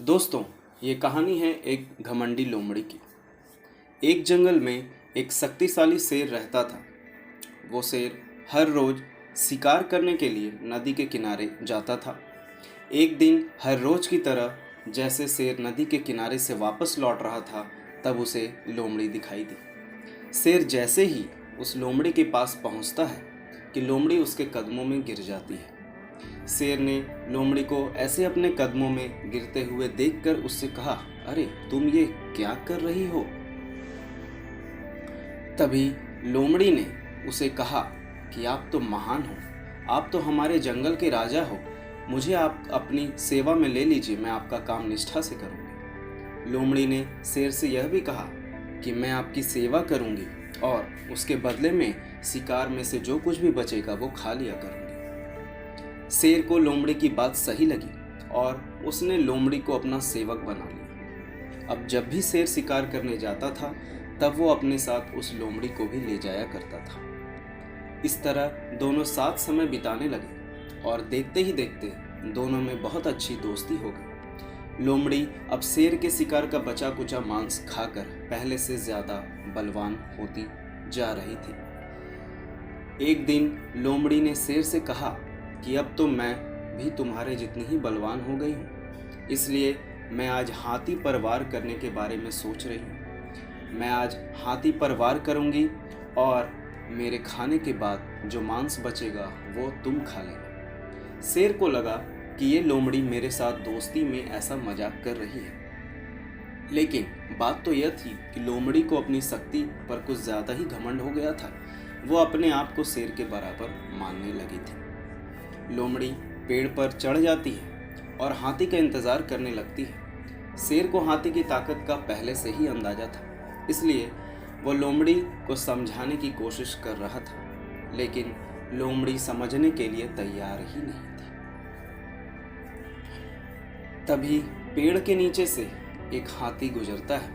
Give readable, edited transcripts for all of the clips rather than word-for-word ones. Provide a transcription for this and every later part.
दोस्तों, ये कहानी है एक घमंडी लोमड़ी की। एक जंगल में एक शक्तिशाली शेर रहता था। वो शेर हर रोज शिकार करने के लिए नदी के किनारे जाता था। एक दिन हर रोज की तरह जैसे शेर नदी के किनारे से वापस लौट रहा था, तब उसे लोमड़ी दिखाई दी। शेर जैसे ही उस लोमड़ी के पास पहुंचता है कि लोमड़ी उसके कदमों में गिर जाती है। शेर ने लोमड़ी को ऐसे अपने कदमों में गिरते हुए देखकर उससे कहा, अरे तुम ये क्या कर रही हो? तभी लोमड़ी ने उसे कहा कि आप तो महान हो, आप तो हमारे जंगल के राजा हो, मुझे आप अपनी सेवा में ले लीजिए, मैं आपका काम निष्ठा से करूंगी। लोमड़ी ने शेर से यह भी कहा कि मैं आपकी सेवा करूंगी और उसके बदले में शिकार में से जो कुछ भी बचेगा वो खा लिया करूंगी। शेर को लोमड़ी की बात सही लगी और उसने लोमड़ी को अपना सेवक बना लिया। अब जब भी शेर शिकार करने जाता था, तब वो अपने साथ उस लोमड़ी को भी ले जाया करता था। इस तरह दोनों साथ समय बिताने लगे और देखते ही देखते दोनों में बहुत अच्छी दोस्ती हो गई। लोमड़ी अब शेर के शिकार का बचा कुचा मांस खाकर पहले से ज्यादा बलवान होती जा रही थी। एक दिन लोमड़ी ने शेर से कहा कि अब तो मैं भी तुम्हारे जितनी ही बलवान हो गई हूँ, इसलिए मैं आज हाथी पर वार करने के बारे में सोच रही हूँ। मैं आज हाथी पर वार करूँगी और मेरे खाने के बाद जो मांस बचेगा वो तुम खा लेना। शेर को लगा कि ये लोमड़ी मेरे साथ दोस्ती में ऐसा मजाक कर रही है, लेकिन बात तो यह थी कि लोमड़ी को अपनी शक्ति पर कुछ ज़्यादा ही घमंड हो गया था। वो अपने आप को शेर के बराबर मानने लगी थी। लोमड़ी पेड़ पर चढ़ जाती है और हाथी का इंतजार करने लगती है। शेर को हाथी की ताकत का पहले से ही अंदाजा था, इसलिए वो लोमड़ी को समझाने की कोशिश कर रहा था, लेकिन लोमड़ी समझने के लिए तैयार ही नहीं थी। तभी पेड़ के नीचे से एक हाथी गुजरता है।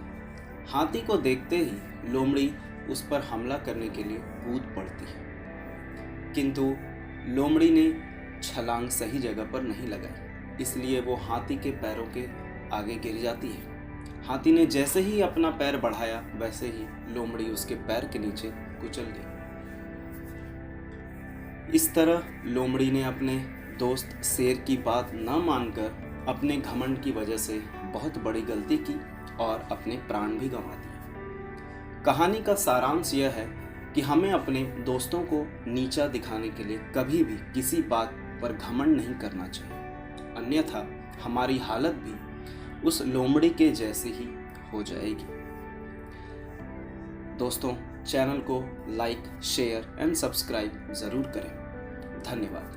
हाथी को देखते ही लोमड़ी उस पर हमला करने के लिए कूद पड़ती है, किंतु लोमड़ी ने छलांग सही जगह पर नहीं लगाई, इसलिए वो हाथी के पैरों के आगे गिर जाती है। हाथी ने जैसे ही अपना पैर बढ़ाया, वैसे ही लोमड़ी उसके पैर के नीचे कुचल गई। इस तरह लोमड़ी ने अपने दोस्त शेर की बात न मानकर अपने घमंड की वजह से बहुत बड़ी गलती की और अपने प्राण भी गंवा दिए। कहानी का सारांश यह है कि हमें अपने दोस्तों को नीचा दिखाने के लिए कभी भी किसी बात पर घमंड नहीं करना चाहिए, अन्यथा हमारी हालत भी उस लोमड़ी के जैसे ही हो जाएगी। दोस्तों, चैनल को लाइक, शेयर एंड सब्सक्राइब ज़रूर करें। धन्यवाद।